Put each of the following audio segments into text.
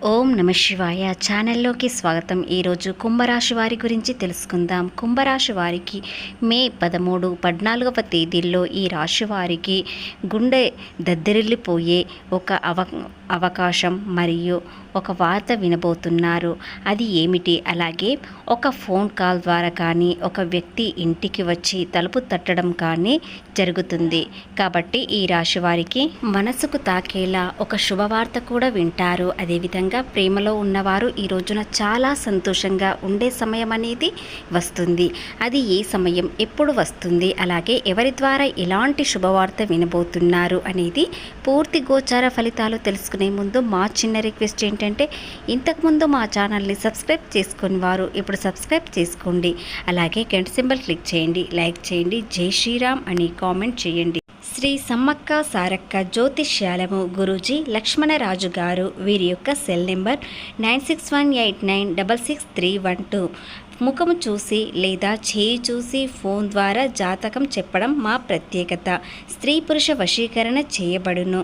ఓం నమ శివాయ ఛానల్లోకి స్వాగతం. ఈరోజు కుంభరాశి వారి గురించి తెలుసుకుందాం. కుంభరాశి వారికి మే 13, 14వ తేదీల్లో ఈ రాశి వారికి గుండె దద్దరిల్లిపోయే ఒక అవకాశం మరియు ఒక వార్త వినబోతున్నారు. అది ఏమిటి? అలాగే ఒక ఫోన్ కాల్ ద్వారా కానీ ఒక వ్యక్తి ఇంటికి వచ్చి తలుపు తట్టడం కానీ జరుగుతుంది. కాబట్టి ఈ రాశి వారికి మనసుకు తాకేలా ఒక శుభవార్త కూడా వింటారు. అదేవిధంగా ప్రేమలో ఉన్నవారు ఈ రోజున చాలా సంతోషంగా ఉండే సమయం అనేది వస్తుంది. అది ఏ సమయం, ఎప్పుడు వస్తుంది, అలాగే ఎవరి ద్వారా ఎలాంటి శుభవార్త వినబోతున్నారు అనేది పూర్తి గోచార ఫలితాలు తెలుసుకునే ముందు మా చిన్న రిక్వెస్ట్ ఏంటంటే, ఇంతకుముందు మా ఛానల్ని సబ్స్క్రైబ్ చేసుకుని వారు ఇప్పుడు సబ్స్క్రైబ్ చేసుకోండి. అలాగే గంట సింబల్ క్లిక్ చేయండి, లైక్ చేయండి, జై శ్రీరామ్ అని కామెంట్ చేయండి. శ్రీ సమ్మక్క సారక్క జ్యోతిష్యాలము గురూజీ లక్ష్మణరాజు గారు. వీరి యొక్క సెల్ నెంబర్ 9618966312. ముఖము చూసి లేదా చేయి చూసి ఫోన్ ద్వారా జాతకం చెప్పడం మా ప్రత్యేకత. స్త్రీ పురుష వశీకరణ చేయబడును.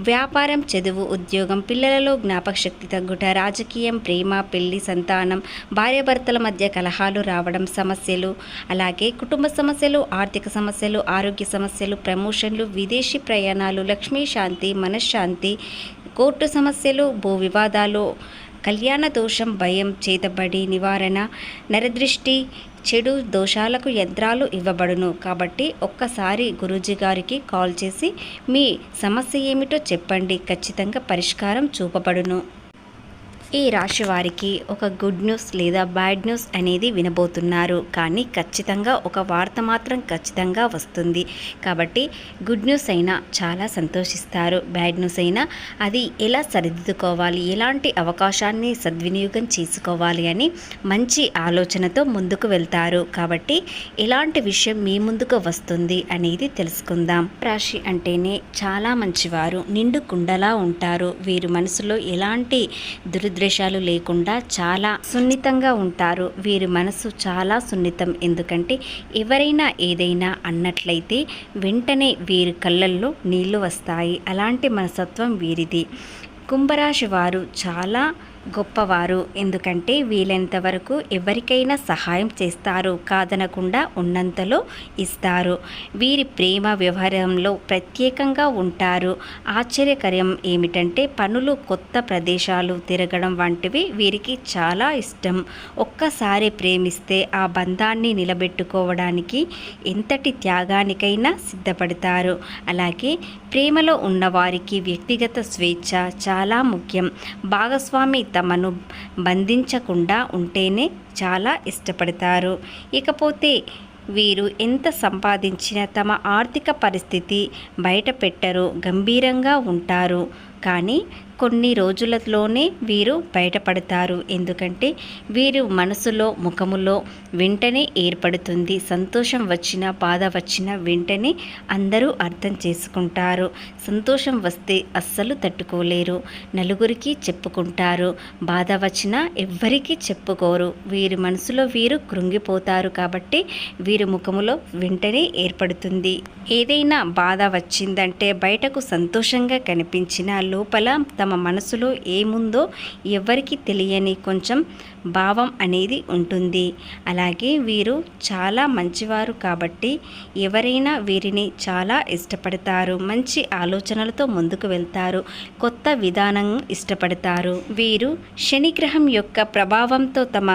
వ్యాపారం, చదువు, ఉద్యోగం, పిల్లలలో జ్ఞాపకశక్తి తగ్గుట, రాజకీయం, ప్రేమ, పెళ్లి, సంతానం, భార్యాభర్తల మధ్య కలహాలు రావడం, సమస్యలు, అలాగే కుటుంబ సమస్యలు, ఆర్థిక సమస్యలు, ఆరోగ్య సమస్యలు, ప్రమోషన్లు, విదేశీ ప్రయాణాలు, లక్ష్మీ శాంతి, మనశ్శాంతి, కోర్టు సమస్యలు, భూ వివాదాలు, కళ్యాణ దోషం, భయం, చేతబడి నివారణ, నరదృష్టి, చెడు దోషాలకు యంత్రాలు ఇవ్వబడును. కాబట్టి ఒక్కసారి గురూజీ గారికి కాల్ చేసి మీ సమస్య ఏమిటో చెప్పండి, ఖచ్చితంగా పరిష్కారం చూపబడును. ఈ రాశి వారికి ఒక గుడ్ న్యూస్ లేదా బ్యాడ్ న్యూస్ అనేది వినబోతున్నారు. కానీ ఖచ్చితంగా ఒక వార్త మాత్రం ఖచ్చితంగా వస్తుంది. కాబట్టి గుడ్ న్యూస్ అయినా చాలా సంతోషిస్తారు, బ్యాడ్ న్యూస్ అయినా అది ఎలా సరిదిద్దుకోవాలి, ఎలాంటి అవకాశాన్ని సద్వినియోగం చేసుకోవాలి అని మంచి ఆలోచనతో ముందుకు వెళ్తారు. కాబట్టి ఎలాంటి విషయం మీ ముందుకు వస్తుంది అనేది తెలుసుకుందాం. రాశి అంటేనే చాలా మంచివారు, నిండు కుండలా ఉంటారు. వీరు మనసులో ఎలాంటి ద్వేషాలు లేకుండా చాలా సున్నితంగా ఉంటారు. వీరి మనసు చాలా సున్నితం. ఎందుకంటే ఎవరైనా ఏదైనా అన్నట్లయితే వెంటనే వీరి కళ్ళల్లో నీళ్లు వస్తాయి. అలాంటి మనస్తత్వం వీరిది. కుంభరాశి వారు చాలా గొప్పవారు. ఎందుకంటే వీలైనంత వరకు ఎవరికైనా సహాయం చేస్తారు, కాదనకుండా ఉన్నంతలో ఇస్తారు. వీరి ప్రేమ వ్యవహారంలో ప్రత్యేకంగా ఉంటారు. ఆశ్చర్యకరం ఏమిటంటే పనులు, కొత్త ప్రదేశాలు తిరగడం వంటివి వీరికి చాలా ఇష్టం. ఒక్కసారి ప్రేమిస్తే ఆ బంధాన్ని నిలబెట్టుకోవడానికి ఎంతటి త్యాగానికైనా సిద్ధపడతారు. అలాగే ప్రేమలో ఉన్నవారికి వ్యక్తిగత స్వేచ్ఛ చాలా ముఖ్యం. భాగస్వామి తమను బంధించకుండా ఉంటేనే చాలా ఇష్టపడతారు. ఇకపోతే వీరు ఎంత సంపాదించినా తమ ఆర్థిక పరిస్థితి బయట పెట్టరు, గంభీరంగా ఉంటారు. కానీ కొన్ని రోజులలోనే వీరు బయటపడతారు. ఎందుకంటే వీరు మనసులో, ముఖములో వెంటనే ఏర్పడుతుంది. సంతోషం వచ్చినా, బాధ వచ్చినా వెంటనే అందరూ అర్థం చేసుకుంటారు. సంతోషం వస్తే అస్సలు తట్టుకోలేరు, నలుగురికి చెప్పుకుంటారు. బాధ వచ్చినా ఎవ్వరికీ చెప్పుకోరు. వీరి మనసులో వీరు కృంగిపోతారు. కాబట్టి వీరి ముఖములో వెంటనే ఏర్పడుతుంది. ఏదైనా బాధ వచ్చిందంటే బయటకు సంతోషంగా కనిపించిన లోపల తమ మనసులో ఏముందో ఎవరికి తెలియని కొంచెం భావం అనేది ఉంటుంది. అలాగే వీరు చాలా మంచివారు కాబట్టి ఎవరైనా వీరిని చాలా ఇష్టపడతారు. మంచి ఆలోచనలతో ముందుకు వెళ్తారు. కొత్త విధానం ఇష్టపడతారు. వీరు శనిగ్రహం యొక్క ప్రభావంతో తమ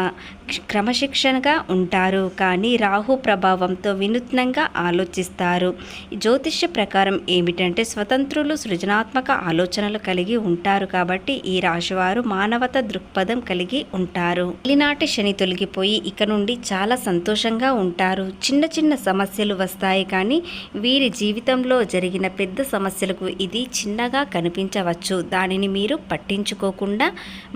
క్రమశిక్షణగా ఉంటారు. కానీ రాహు ప్రభావంతో వినూత్నంగా ఆలోచిస్తారు. జ్యోతిష్య ప్రకారం ఏమిటంటే స్వతంత్రులు, సృజనాత్మక ఆలోచనలు కలిగి ఉంటారు. కాబట్టి ఈ రాశివారు మానవత దృక్పథం కలిగి ఉంటారు. ఏలినాటి శని తొలగిపోయి ఇక నుండి చాలా సంతోషంగా ఉంటారు. చిన్న చిన్న సమస్యలు వస్తాయి, కానీ వీరి జీవితంలో జరిగిన పెద్ద సమస్యలకు ఇది చిన్నగా కనిపించవచ్చు. దానిని మీరు పట్టించుకోకుండా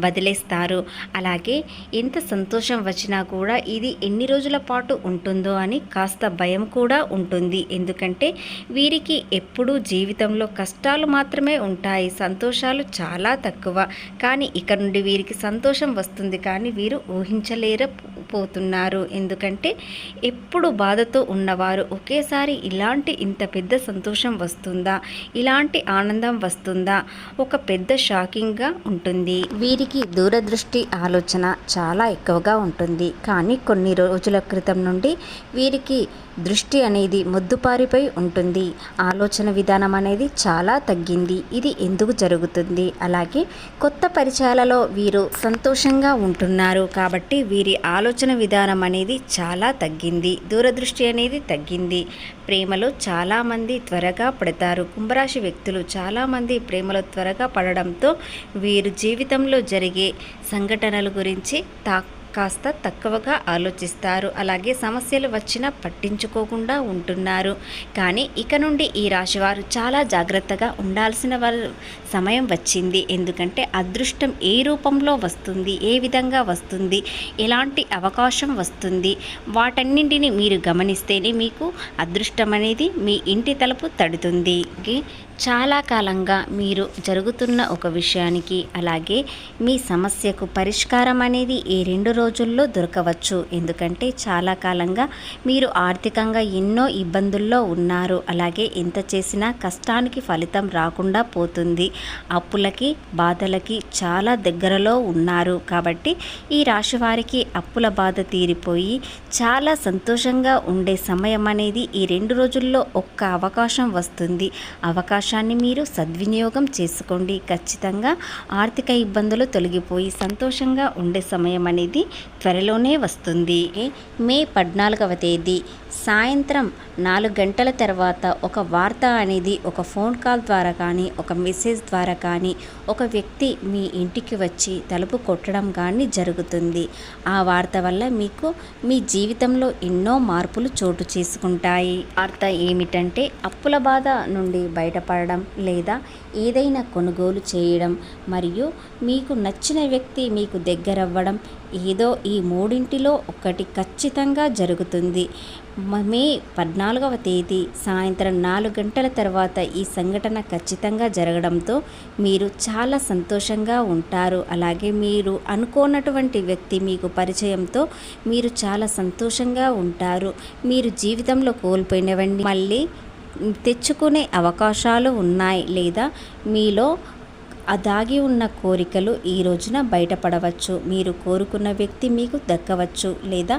వదిలేస్తారు. అలాగే ఎంత సంతోషం సంతోషం వచ్చినా కూడా ఇది ఎన్ని రోజుల పాటు ఉంటుందో అని కాస్త భయం కూడా ఉంటుంది. ఎందుకంటే వీరికి ఎప్పుడూ జీవితంలో కష్టాలు మాత్రమే ఉంటాయి, సంతోషాలు చాలా తక్కువ. కానీ ఇక నుండి వీరికి సంతోషం వస్తుంది, కానీ వీరు ఊహించలేకపోతున్నారు. ఎందుకంటే ఎప్పుడు బాధతో ఉన్నవారు ఒకేసారి ఇంత పెద్ద సంతోషం వస్తుందా, ఇలాంటి ఆనందం వస్తుందా, ఒక పెద్ద షాకింగ్గా ఉంటుంది. వీరికి దూరదృష్టి ఆలోచన చాలా ఎక్కువగా ఉంటుంది. కానీ కొన్ని రోజుల క్రితం నుండి వీరికి దృష్టి అనేది మొద్దుపారిపోయి ఉంటుంది. ఆలోచన విధానం అనేది చాలా తగ్గింది. ఇది ఎందుకు జరుగుతుంది? అలాగే కొత్త పరిచయాలలో వీరు సంతోషంగా ఉంటున్నారు కాబట్టి వీరి ఆలోచన విధానం అనేది చాలా తగ్గింది. దూరదృష్టి అనేది తగ్గింది. ప్రేమలో చాలామంది త్వరగా పడతారు. కుంభరాశి వ్యక్తులు చాలామంది ప్రేమలో త్వరగా పడడంతో వీరు జీవితంలో జరిగే సంఘటనల గురించి కాస్త తక్కువగా ఆలోచిస్తారు. అలాగే సమస్యలు వచ్చినా పట్టించుకోకుండా ఉంటున్నారు. కానీ ఇక నుండి ఈ రాశివారు చాలా జాగ్రత్తగా ఉండాల్సిన సమయం వచ్చింది. ఎందుకంటే అదృష్టం ఏ రూపంలో వస్తుంది, ఏ విధంగా వస్తుంది, ఎలాంటి అవకాశం వస్తుంది, వాటన్నింటినీ మీరు గమనిస్తేనే మీకు అదృష్టం అనేది మీ ఇంటి తలుపు తడుతుంది. చాలా కాలంగా మీరు జరుగుతున్న ఒక విషయానికి అలాగే మీ సమస్యకు పరిష్కారం అనేది ఈ 2 రోజుల్లో దొరకవచ్చు. ఎందుకంటే చాలా కాలంగా మీరు ఆర్థికంగా ఎన్నో ఇబ్బందుల్లో ఉన్నారు. అలాగే ఎంత చేసినా కష్టానికి ఫలితం రాకుండా పోతుంది. అప్పులకి బాధలకి చాలా దగ్గరలో ఉన్నారు. కాబట్టి ఈ రాశి వారికి అప్పుల బాధ తీరిపోయి చాలా సంతోషంగా ఉండే సమయం అనేది ఈ 2 రోజుల్లో ఒక్క అవకాశం వస్తుంది. అవకాశాన్ని మీరు సద్వినియోగం చేసుకోండి. ఖచ్చితంగా ఆర్థిక ఇబ్బందులు తొలగిపోయి సంతోషంగా ఉండే సమయం అనేది త్వరలోనే వస్తుంది. మే 14వ తేదీ సాయంత్రం 4 గంటల తర్వాత ఒక వార్త అనేది ఒక ఫోన్ కాల్ ద్వారా కానీ ఒక మెసేజ్ ద్వారా కానీ ఒక వ్యక్తి మీ ఇంటికి వచ్చి తలుపు కొట్టడం కానీ జరుగుతుంది. ఆ వార్త వల్ల మీకు మీ జీవితంలో ఎన్నో మార్పులు చోటు చేసుకుంటాయి. వార్త ఏమిటంటే అప్పుల బాధ నుండి బయటపడడం లేదా ఏదైనా కొనుగోలు చేయడం మరియు మీకు నచ్చిన వ్యక్తి మీకు దగ్గరవ్వడం, ఏదో ఈ మూడింటిలో ఒకటి ఖచ్చితంగా జరుగుతుంది. మే 14వ తేదీ సాయంత్రం 4 గంటల తర్వాత ఈ సంఘటన ఖచ్చితంగా జరగడంతో మీరు చాలా సంతోషంగా ఉంటారు. అలాగే మీరు అనుకోనటువంటి వ్యక్తి మీకు పరిచయంతో మీరు చాలా సంతోషంగా ఉంటారు. మీరు జీవితంలో కోల్పోయినవన్నీ మళ్ళీ తెచ్చుకునే అవకాశాలు ఉన్నాయి. లేదా మీలో దాగి ఉన్న కోరికలు ఈ రోజున బయటపడవచ్చు. మీరు కోరుకున్న వ్యక్తి మీకు దక్కవచ్చు. లేదా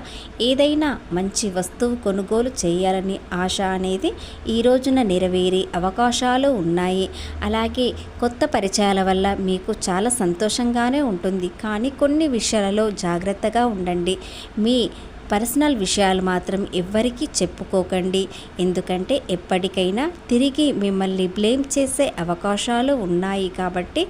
ఏదైనా మంచి వస్తువు కొనుగోలు చేయాలని ఆశ అనేది ఈ రోజున నెరవేరే అవకాశాలు ఉన్నాయి. అలాగే కొత్త పరిచయాల వల్ల మీకు చాలా సంతోషంగానే ఉంటుంది. కానీ కొన్ని విషయాలలో జాగ్రత్తగా ఉండండి. మీ పర్సనల్ విషయాలు మాత్రం ఎవ్వరికీ చెప్పుకోకండి. ఎందుకంటే ఎప్పటికైనా తిరిగి మిమ్మల్ని బ్లేమ్ చేసే అవకాశాలు ఉన్నాయి. కాబట్టి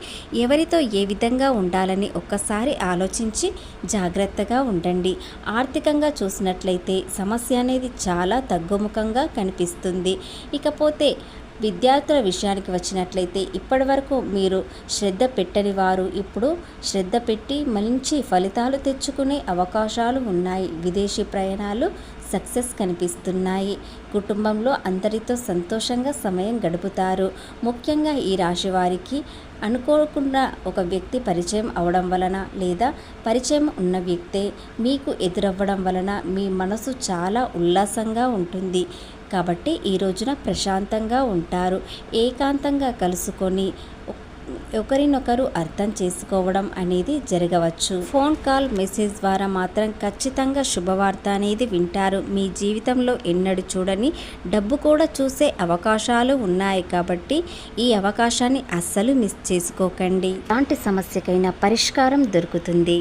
ఎవరితో ఏ విధంగా ఉండాలని ఒక్కసారి ఆలోచించి జాగ్రత్తగా ఉండండి. ఆర్థికంగా చూసినట్లయితే సమస్య అనేది చాలా తగ్గుముఖంగా కనిపిస్తుంది. ఇకపోతే విద్యార్థుల విషయానికి వచ్చినట్లయితే ఇప్పటివరకు మీరు శ్రద్ధ పెట్టని వారు ఇప్పుడు శ్రద్ధ పెట్టి మంచి ఫలితాలు తెచ్చుకునే అవకాశాలు ఉన్నాయి. విదేశీ ప్రయాణాలు సక్సెస్ కనిపిస్తున్నాయి. కుటుంబంలో అందరితో సంతోషంగా సమయం గడుపుతారు. ముఖ్యంగా ఈ రాశి వారికి అనుకోకుండా ఒక వ్యక్తి పరిచయం అవడం వలన లేదా పరిచయం ఉన్న వ్యక్తే మీకు ఎదురవ్వడం వలన మీ మనసు చాలా ఉల్లాసంగా ఉంటుంది. కాబట్టి ఈ రోజున ప్రశాంతంగా ఉంటారు. ఏకాంతంగా కలుసుకొని ఒకరినొకరు అర్థం చేసుకోవడం అనేది జరగవచ్చు. ఫోన్ కాల్ మెసేజ్ ద్వారా మాత్రం ఖచ్చితంగా శుభవార్త అనేది వింటారు. మీ జీవితంలో ఎన్నడూ చూడని డబ్బు కూడా చూసే అవకాశాలు ఉన్నాయి. కాబట్టి ఈ అవకాశాన్ని అస్సలు మిస్ చేసుకోకండి. ఎలాంటి సమస్యకైనా పరిష్కారం దొరుకుతుంది.